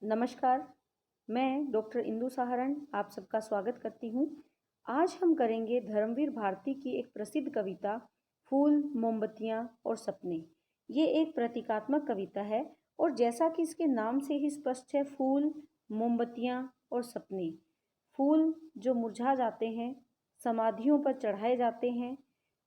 नमस्कार, मैं डॉक्टर इंदु सहारण आप सबका स्वागत करती हूँ। आज हम करेंगे धर्मवीर भारती की एक प्रसिद्ध कविता फूल, मोमबत्तियाँ और सपने। ये एक प्रतीकात्मक कविता है और जैसा कि इसके नाम से ही स्पष्ट है, फूल, मोमबत्तियाँ और सपने। फूल जो मुरझा जाते हैं, समाधियों पर चढ़ाए जाते हैं,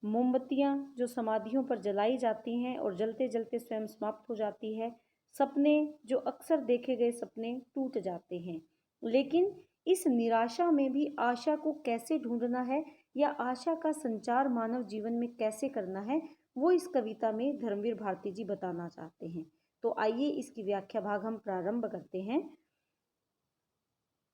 मोमबत्तियाँ जो समाधियों पर जलाई जाती हैं और जलते जलते स्वयं समाप्त हो जाती है, सपने जो अक्सर देखे गए सपने टूट जाते हैं। लेकिन इस निराशा में भी आशा को कैसे ढूंढना है या आशा का संचार मानव जीवन में कैसे करना है, वो इस कविता में धर्मवीर भारती जी बताना चाहते हैं। तो आइए इसकी व्याख्या भाग हम प्रारंभ करते हैं।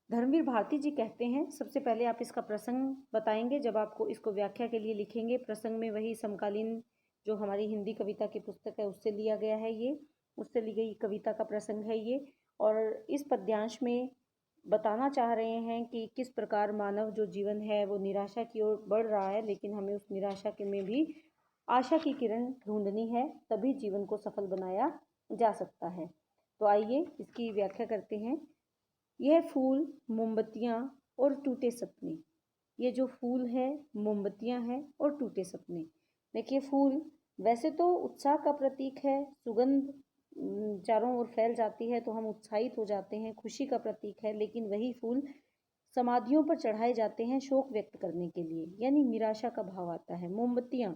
धर्मवीर भारती जी कहते हैं, सबसे पहले आप इसका प्रसंग बताएंगे। जब आपको इसको व्याख्या के लिए लिखेंगे, प्रसंग में वही समकालीन जो हमारी हिंदी कविता की पुस्तक है उससे लिया गया है, ये उससे ली गई कविता का प्रसंग है ये। और इस पद्यांश में बताना चाह रहे हैं कि किस प्रकार मानव जो जीवन है वो निराशा की ओर बढ़ रहा है, लेकिन हमें उस निराशा के में भी आशा की किरण ढूंढनी है, तभी जीवन को सफल बनाया जा सकता है। तो आइए इसकी व्याख्या करते हैं। यह फूल, मोमबत्तियाँ और टूटे सपने। ये जो फूल है, मोमबत्तियाँ हैं और टूटे सपने। देखिए, फूल वैसे तो उत्साह का प्रतीक है, सुगंध चारों ओर फैल जाती है तो हम उत्साहित हो जाते हैं, खुशी का प्रतीक है। लेकिन वही फूल समाधियों पर चढ़ाए जाते हैं शोक व्यक्त करने के लिए, यानी निराशा का भाव आता है। मोमबत्तियाँ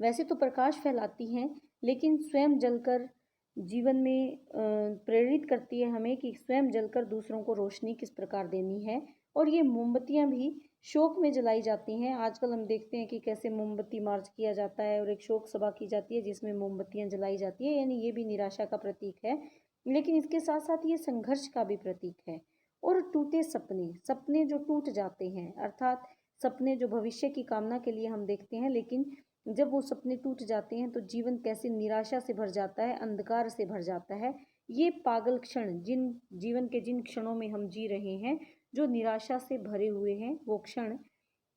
वैसे तो प्रकाश फैलाती हैं, लेकिन स्वयं जलकर जीवन में प्रेरित करती है हमें कि स्वयं जलकर दूसरों को रोशनी किस प्रकार देनी है। और ये मोमबत्तियाँ भी शोक में जलाई जाती हैं। आजकल हम देखते हैं कि कैसे मोमबत्ती मार्च किया जाता है और एक शोक सभा की जाती है जिसमें मोमबत्तियाँ जलाई जाती है, यानी ये भी निराशा का प्रतीक है। लेकिन इसके साथ साथ ये संघर्ष का भी प्रतीक है। और टूटे सपने, सपने जो टूट जाते हैं, अर्थात सपने जो भविष्य की कामना के लिए हम देखते हैं, लेकिन जब वो सपने टूट जाते हैं तो जीवन कैसे निराशा से भर जाता है, अंधकार से भर जाता है। ये पागल क्षण, जिन जीवन के जिन क्षणों में हम जी रहे हैं, जो निराशा से भरे हुए हैं, वो क्षण,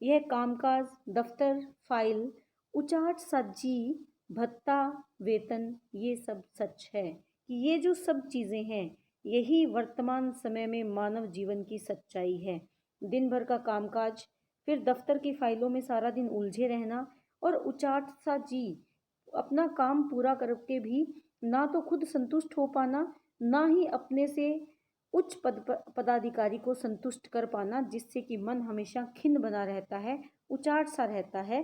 यह कामकाज, दफ्तर, फाइल, उचाट सा जी, भत्ता, वेतन, ये सब सच है कि ये जो सब चीज़ें हैं, यही वर्तमान समय में मानव जीवन की सच्चाई है। दिन भर का कामकाज, फिर दफ्तर की फाइलों में सारा दिन उलझे रहना और उचाट सा जी, अपना काम पूरा करके भी ना तो खुद संतुष्ट हो पाना, ना ही अपने से उच्च पदाधिकारी को संतुष्ट कर पाना, जिससे कि मन हमेशा खिन्न बना रहता है, उचाट सा रहता है।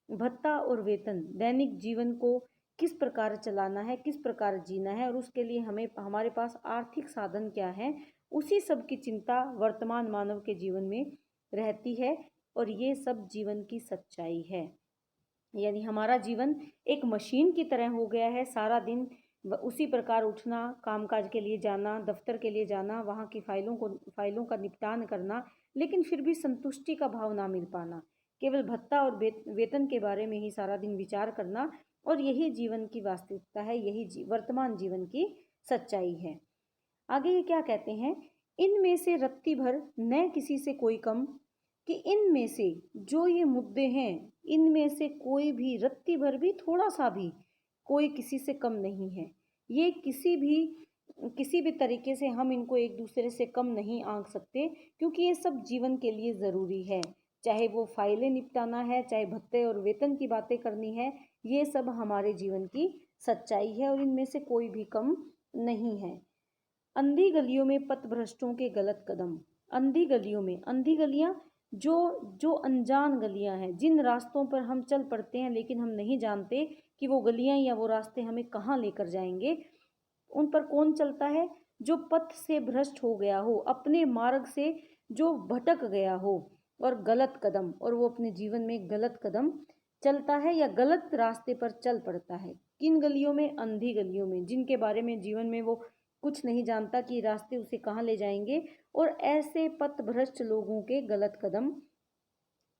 भत्ता और वेतन, दैनिक जीवन को किस प्रकार चलाना है, किस प्रकार जीना है और उसके लिए हमें हमारे पास आर्थिक साधन क्या है, उसी सब की चिंता वर्तमान मानव के जीवन में रहती है। और ये सब जीवन की सच्चाई है, यानी हमारा जीवन एक मशीन की तरह हो गया है। सारा दिन उसी प्रकार उठना, कामकाज के लिए जाना, दफ्तर के लिए जाना, वहाँ की फाइलों का निपटान करना, लेकिन फिर भी संतुष्टि का भाव ना मिल पाना, केवल भत्ता और वेतन के बारे में ही सारा दिन विचार करना। और यही जीवन की वास्तविकता है, यही वर्तमान जीवन की सच्चाई है। आगे ये क्या कहते हैं, इनमें से रत्ती भर न किसी से कोई कम, कि इनमें से जो ये मुद्दे हैं, इनमें से कोई भी रत्ती भर भी, थोड़ा सा भी, कोई किसी से कम नहीं है। ये किसी भी तरीके से हम इनको एक दूसरे से कम नहीं आंक सकते, क्योंकि ये सब जीवन के लिए ज़रूरी है। चाहे वो फाइलें निपटाना है, चाहे भत्ते और वेतन की बातें करनी है, ये सब हमारे जीवन की सच्चाई है और इनमें से कोई भी कम नहीं है। अंधी गलियों में पथभ्रष्टों के गलत कदम। अंधी गलियों में, अंधी गलियां जो जो अनजान गलियां हैं, जिन रास्तों पर हम चल पड़ते हैं लेकिन हम नहीं जानते कि वो गलियां या वो रास्ते हमें कहाँ लेकर जाएंगे। उन पर कौन चलता है, जो पथ से भ्रष्ट हो गया हो, अपने मार्ग से जो भटक गया हो, और गलत कदम, और वो अपने जीवन में गलत कदम चलता है या गलत रास्ते पर चल पड़ता है। किन गलियों में, अंधी गलियों में, जिनके बारे में जीवन में वो कुछ नहीं जानता कि रास्ते उसे कहाँ ले जाएंगे। और ऐसे पथभ्रष्ट लोगों के गलत कदम,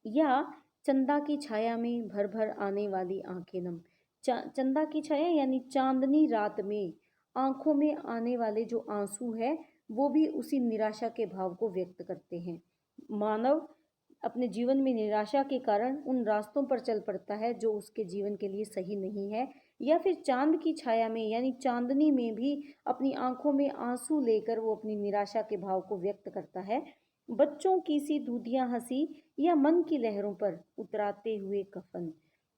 या चंदा की छाया में भर भर आने वाली आंखें नम। चंदा की छाया यानी चांदनी रात में आंखों में आने वाले जो आंसू है, वो भी उसी निराशा के भाव को व्यक्त करते हैं। मानव अपने जीवन में निराशा के कारण उन रास्तों पर चल पड़ता है जो उसके जीवन के लिए सही नहीं है, या फिर चांद की छाया में यानी चांदनी में भी अपनी आंखों में आंसू लेकर वो अपनी निराशा के भाव को व्यक्त करता है। बच्चों की सी दूधियां हंसी या मन की लहरों पर उतराते हुए कफन।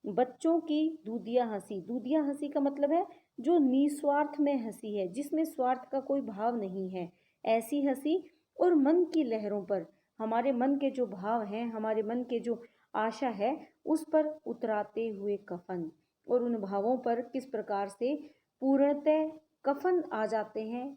बच्चों की दूधियां हंसी का मतलब है जो निस्वार्थ में हंसी है, जिसमें स्वार्थ का कोई भाव नहीं है, ऐसी हंसी। और मन की लहरों पर, हमारे मन के जो भाव हैं, हमारे मन के जो आशा है, उस पर उतराते हुए कफन। और उन भावों पर किस प्रकार से पूर्णतः कफन आ जाते हैं।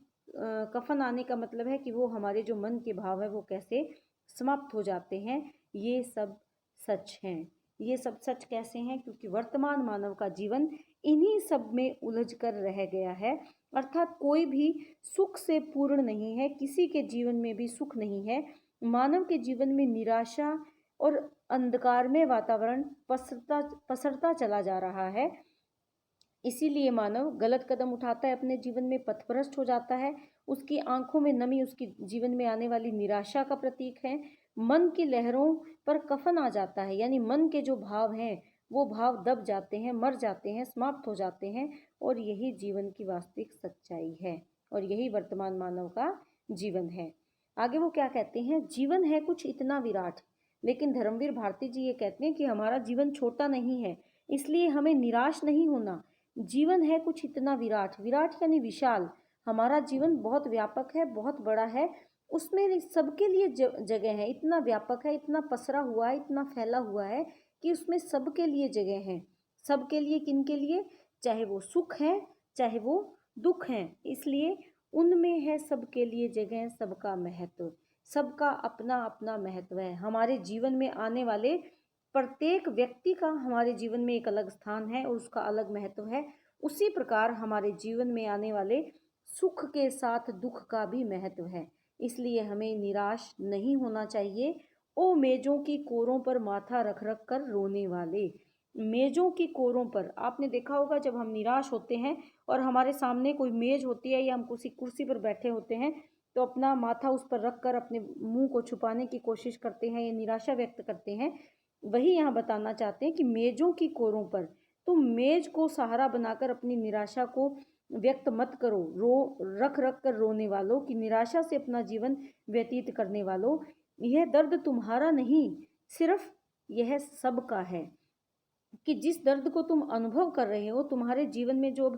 कफन आने का मतलब है कि वो हमारे जो मन के भाव है वो कैसे समाप्त हो जाते हैं। ये सब सच हैं। ये सब सच कैसे हैं? क्योंकि वर्तमान मानव का जीवन इन्हीं सब में उलझ कर रह गया है। अर्थात कोई भी सुख से पूर्ण नहीं है, किसी के जीवन में भी सुख नहीं है। मानव के जीवन में निराशा और अंधकार में वातावरण पसरता चला जा रहा है। इसीलिए मानव गलत कदम उठाता है, अपने जीवन में पथभ्रष्ट हो जाता है। उसकी आंखों में नमी उसकी जीवन में आने वाली निराशा का प्रतीक है। मन की लहरों पर कफन आ जाता है, यानी मन के जो भाव हैं वो भाव दब जाते हैं, मर जाते हैं, समाप्त हो जाते हैं। और यही जीवन की वास्तविक सच्चाई है और यही वर्तमान मानव का जीवन है। आगे वो क्या कहते हैं? जीवन है कुछ इतना विराट। लेकिन धर्मवीर भारती जी ये कहते हैं कि हमारा जीवन छोटा नहीं है, इसलिए हमें निराश नहीं होना। जीवन है कुछ इतना विराट, विराट यानी विशाल। हमारा जीवन बहुत व्यापक है, बहुत बड़ा है, उसमें सबके लिए जगह है, इतना व्यापक है, इतना पसरा हुआ है, इतना फैला हुआ है कि उसमें सबके लिए जगह है। सबके लिए, किन के लिए? चाहे वो सुख है, चाहे वो दुख है, इसलिए उनमें है सबके लिए जगह, सबका महत्व, सबका अपना अपना महत्व है। हमारे जीवन में आने वाले प्रत्येक व्यक्ति का हमारे जीवन में एक अलग स्थान है और उसका अलग महत्व है। उसी प्रकार हमारे जीवन में आने वाले सुख के साथ दुख का भी महत्व है, इसलिए हमें निराश नहीं होना चाहिए। ओ मेजों की कोरों पर माथा रख रख कर रोने वाले। मेजों की कोरों पर, आपने देखा होगा जब हम निराश होते हैं और हमारे सामने कोई मेज होती है या हम किसी कुर्सी पर बैठे होते हैं तो अपना माथा उस पर रख कर अपने मुंह को छुपाने की कोशिश करते हैं या निराशा व्यक्त करते हैं। वही यहाँ बताना चाहते हैं कि मेजों की कोरों पर, तुम मेज को सहारा बनाकर अपनी निराशा को व्यक्त मत करो। रख रख कर रोने वालों की, निराशा से अपना जीवन व्यतीत करने वालों, यह दर्द तुम्हारा नहीं, सिर्फ यह सबका है। कि जिस दर्द को तुम अनुभव कर रहे हो, तुम्हारे जीवन में जो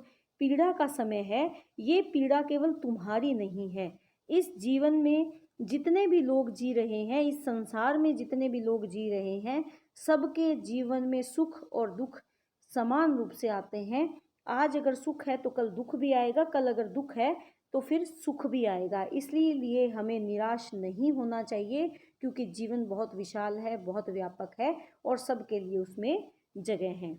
पीड़ा का समय है, ये पीड़ा केवल तुम्हारी नहीं है। इस जीवन में जितने भी लोग जी रहे हैं, इस संसार में जितने भी लोग जी रहे हैं, सबके जीवन में सुख और दुख समान रूप से आते हैं। आज अगर सुख है तो कल दुख भी आएगा, कल अगर दुख है तो फिर सुख भी आएगा। इसलिए हमें निराश नहीं होना चाहिए, क्योंकि जीवन बहुत विशाल है, बहुत व्यापक है और सबके लिए उसमें जगह है।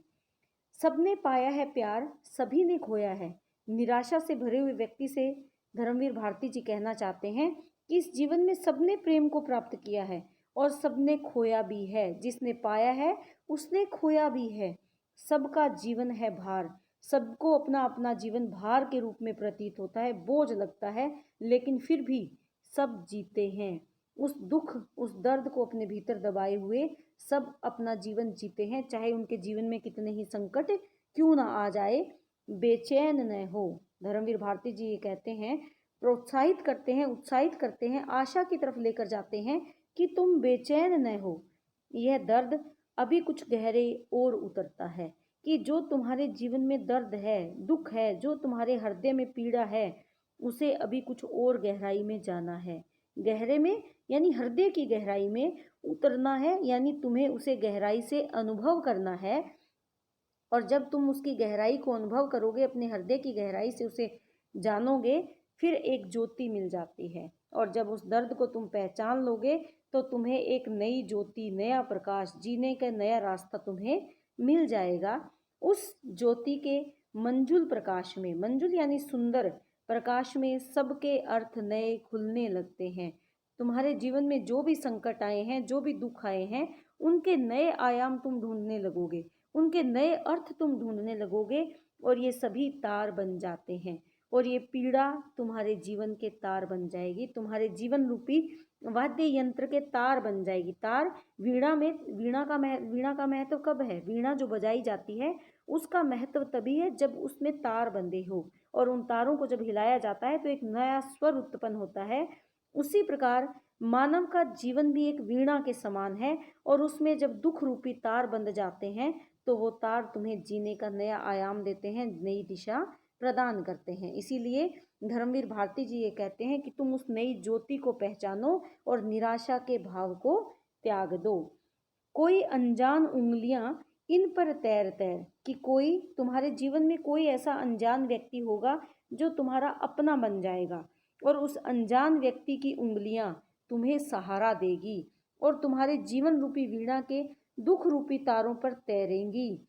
सबने पाया है प्यार, सभी ने खोया है। निराशा से भरे हुए व्यक्ति से धर्मवीर भारती जी कहना चाहते हैं कि इस जीवन में सबने प्रेम को प्राप्त किया है और सबने खोया भी है। जिसने पाया है उसने खोया भी है। सबका जीवन है भार, सबको अपना अपना जीवन भार के रूप में प्रतीत होता है, बोझ लगता है, लेकिन फिर भी सब जीते हैं। उस दुख, उस दर्द को अपने भीतर दबाए हुए सब अपना जीवन जीते हैं, चाहे उनके जीवन में कितने ही संकट क्यों ना आ जाए, बेचैन न हो। धर्मवीर भारती जी ये कहते हैं, प्रोत्साहित करते हैं, उत्साहित करते हैं, आशा की तरफ लेकर जाते हैं कि तुम बेचैन न हो। यह दर्द अभी कुछ गहरे और उतरता है, कि जो तुम्हारे जीवन में दर्द है, दुख है, जो तुम्हारे हृदय में पीड़ा है, उसे अभी कुछ और गहराई में जाना है। गहरे में यानी हृदय की गहराई में उतरना है, यानी तुम्हें उसे गहराई से अनुभव करना है। और जब तुम उसकी गहराई को अनुभव करोगे, अपने हृदय की गहराई से उसे जानोगे, फिर एक ज्योति मिल जाती है। और जब उस दर्द को तुम पहचान लोगे तो तुम्हें एक नई ज्योति, नया प्रकाश, जीने का नया रास्ता तुम्हें मिल जाएगा। उस ज्योति के मंजुल प्रकाश में, मंजुल यानी सुंदर प्रकाश में, सबके अर्थ नए खुलने लगते हैं। तुम्हारे जीवन में जो भी संकट आए हैं, जो भी दुख आए हैं, उनके नए आयाम तुम ढूंढने लगोगे, उनके नए अर्थ तुम ढूंढने लगोगे और ये सभी तार बन जाते हैं। और ये पीड़ा तुम्हारे जीवन के तार बन जाएगी, तुम्हारे जीवन रूपी वाद्य यंत्र के तार बन जाएगी। तार वीणा में, वीणा का महत्व कब है? वीणा जो बजाई जाती है उसका महत्व तभी है जब उसमें तार बंधे हो, और उन तारों को जब हिलाया जाता है तो एक नया स्वर उत्पन्न होता है। उसी प्रकार मानव का जीवन भी एक वीणा के समान है, और उसमें जब दुख रूपी तार बंध जाते हैं तो वो तार तुम्हें जीने का नया आयाम देते हैं, नई दिशा प्रदान करते हैं। इसीलिए धर्मवीर भारती जी ये कहते हैं कि तुम उस नई ज्योति को पहचानो और निराशा के भाव को त्याग दो। कोई अनजान उंगलियां इन पर तैर तैर, कि कोई तुम्हारे जीवन में कोई ऐसा अनजान व्यक्ति होगा जो तुम्हारा अपना बन जाएगा, और उस अनजान व्यक्ति की उंगलियां तुम्हें सहारा देगी और तुम्हारे जीवन रूपी वीणा के दुख रूपी तारों पर तैरेंगी,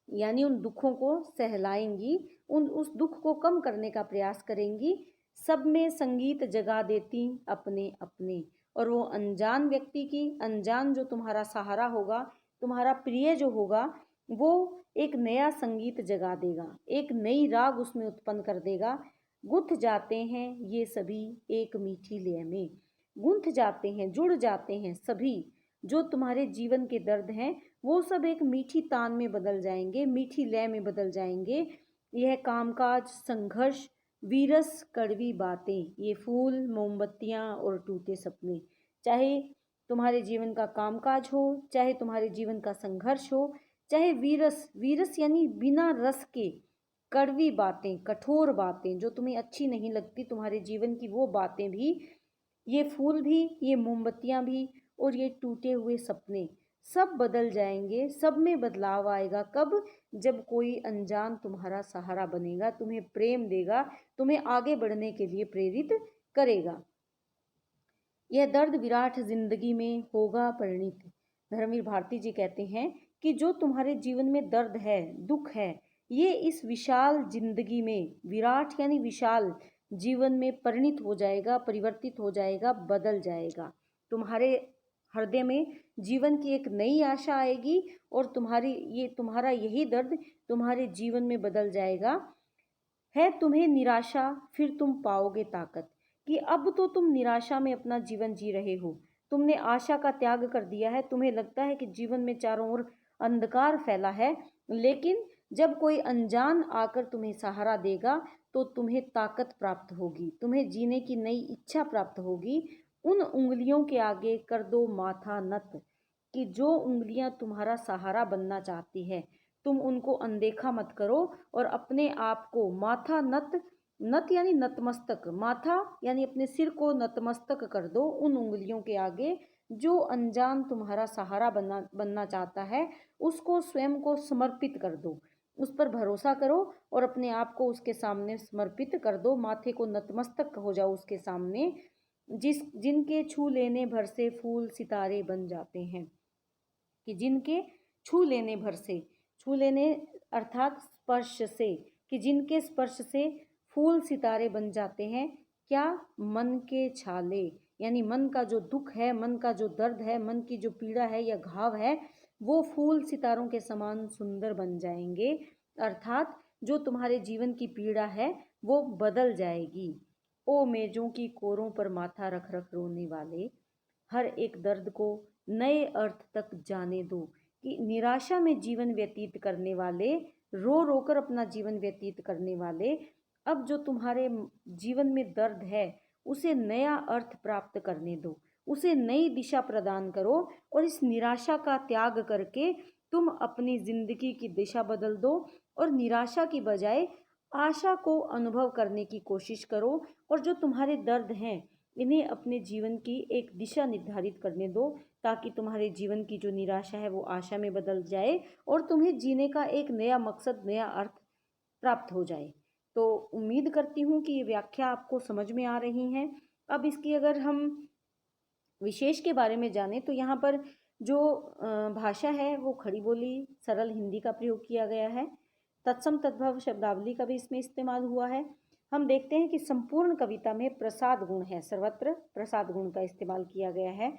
यानी उन दुखों को सहलाएंगी, उस दुख को कम करने का प्रयास करेंगी। सब में संगीत जगा देती अपने अपने, और वो अनजान व्यक्ति की, अनजान जो तुम्हारा सहारा होगा, तुम्हारा प्रिय जो होगा, वो एक नया संगीत जगा देगा, एक नई राग उसमें उत्पन्न कर देगा। गुंथ जाते हैं ये सभी एक मीठी लय में, गुंथ जाते हैं, जुड़ जाते हैं सभी जो तुम्हारे जीवन के दर्द हैं, वो सब एक मीठी तान में बदल जाएंगे, मीठी लय में बदल जाएंगे। यह कामकाज, संघर्ष, वीरस, कड़वी बातें, ये फूल, मोमबत्तियां और टूटे सपने, चाहे तुम्हारे जीवन का कामकाज हो, चाहे तुम्हारे जीवन का संघर्ष हो, चाहे वीरस, वीरस यानी बिना रस के कड़वी बातें, कठोर बातें जो तुम्हें अच्छी नहीं लगती, तुम्हारे जीवन की वो बातें भी, ये फूल भी, ये मोमबत्तियां भी, और ये टूटे हुए सपने, सब बदल जाएंगे। सब में बदलाव आएगा कब? जब कोई अनजान तुम्हारा सहारा बनेगा, तुम्हें प्रेम देगा, तुम्हें आगे बढ़ने के लिए प्रेरित करेगा। यह दर्द विराट जिंदगी में होगा परिणित। धर्मवीर भारती जी कहते हैं कि जो तुम्हारे जीवन में दर्द है, दुख है, ये इस विशाल जिंदगी में, विराट यानी विशाल, जीवन में परिणित हो जाएगा, परिवर्तित हो जाएगा, बदल जाएगा। तुम्हारे हृदय में जीवन की एक नई आशा आएगी, और तुम्हारा यही दर्द तुम्हारे जीवन में बदल जाएगा। है तुम्हें निराशा, फिर तुम पाओगे ताकत, कि अब तो तुम निराशा में अपना जीवन जी रहे हो, तुमने आशा का त्याग कर दिया है, तुम्हें लगता है कि जीवन में चारों ओर अंधकार फैला है, लेकिन जब कोई अनजान आकर तुम्हें सहारा देगा तो तुम्हें ताकत प्राप्त होगी, तुम्हें जीने की नई इच्छा प्राप्त होगी। उन उंगलियों के आगे कर दो माथा नत, कि जो उंगलियां तुम्हारा सहारा बनना चाहती है, तुम उनको अनदेखा मत करो, और अपने आप को माथा नत, नत यानी नतमस्तक, माथा यानी अपने सिर को नतमस्तक कर दो उन उंगलियों के आगे। जो अनजान तुम्हारा सहारा बनना चाहता है, उसको स्वयं को समर्पित कर दो, उस पर भरोसा करो और अपने आप को उसके सामने समर्पित कर दो, माथे को नतमस्तक हो जाओ उसके सामने, जिनके छू लेने भर से फूल सितारे बन जाते हैं, कि जिनके छू लेने भर से, छू लेने अर्थात स्पर्श से, कि जिनके स्पर्श से फूल सितारे बन जाते हैं। क्या? मन के छाले, यानी मन का जो दुख है, मन का जो दर्द है, मन की जो पीड़ा है या घाव है, वो फूल सितारों के समान सुंदर बन जाएंगे, अर्थात जो तुम्हारे जीवन की पीड़ा है वो बदल जाएगी। ओ मेजों की कोरों पर माथा रख रख रोने वाले, हर एक दर्द को नए अर्थ तक जाने दो, कि निराशा में जीवन व्यतीत करने वाले, रो रो कर अपना जीवन व्यतीत करने वाले, अब जो तुम्हारे जीवन में दर्द है उसे नया अर्थ प्राप्त करने दो, उसे नई दिशा प्रदान करो, और इस निराशा का त्याग करके तुम अपनी जिंदगी की दिशा बदल दो, और निराशा की बजाय आशा को अनुभव करने की कोशिश करो, और जो तुम्हारे दर्द हैं इन्हें अपने जीवन की एक दिशा निर्धारित करने दो, ताकि तुम्हारे जीवन की जो निराशा है वो आशा में बदल जाए, और तुम्हें जीने का एक नया मकसद, नया अर्थ प्राप्त हो जाए। तो उम्मीद करती हूँ कि ये व्याख्या आपको समझ में आ रही हैं। अब इसकी अगर हम विशेष के बारे में जानें तो यहाँ पर जो भाषा है वो खड़ी बोली सरल हिंदी का प्रयोग किया गया है। तत्सम तद्भव शब्दावली का भी इसमें इस्तेमाल हुआ है। हम देखते हैं कि संपूर्ण कविता में प्रसाद गुण है, सर्वत्र प्रसाद गुण का इस्तेमाल किया गया है।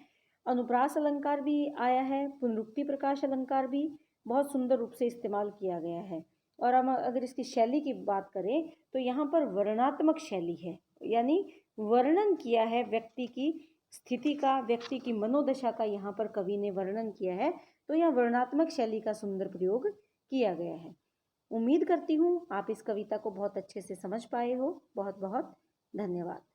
अनुप्रास अलंकार भी आया है, पुनरुक्ति प्रकाश अलंकार भी बहुत सुंदर रूप से इस्तेमाल किया गया है। और हम अगर इसकी शैली की बात करें तो यहाँ पर वर्णनात्मक शैली है, यानी वर्णन किया है व्यक्ति की स्थिति का, व्यक्ति की मनोदशा का यहाँ पर कवि ने वर्णन किया है, तो यह वर्णनात्मक शैली का सुंदर प्रयोग किया गया है। उम्मीद करती हूँ आप इस कविता को बहुत अच्छे से समझ पाए हो। बहुत बहुत धन्यवाद।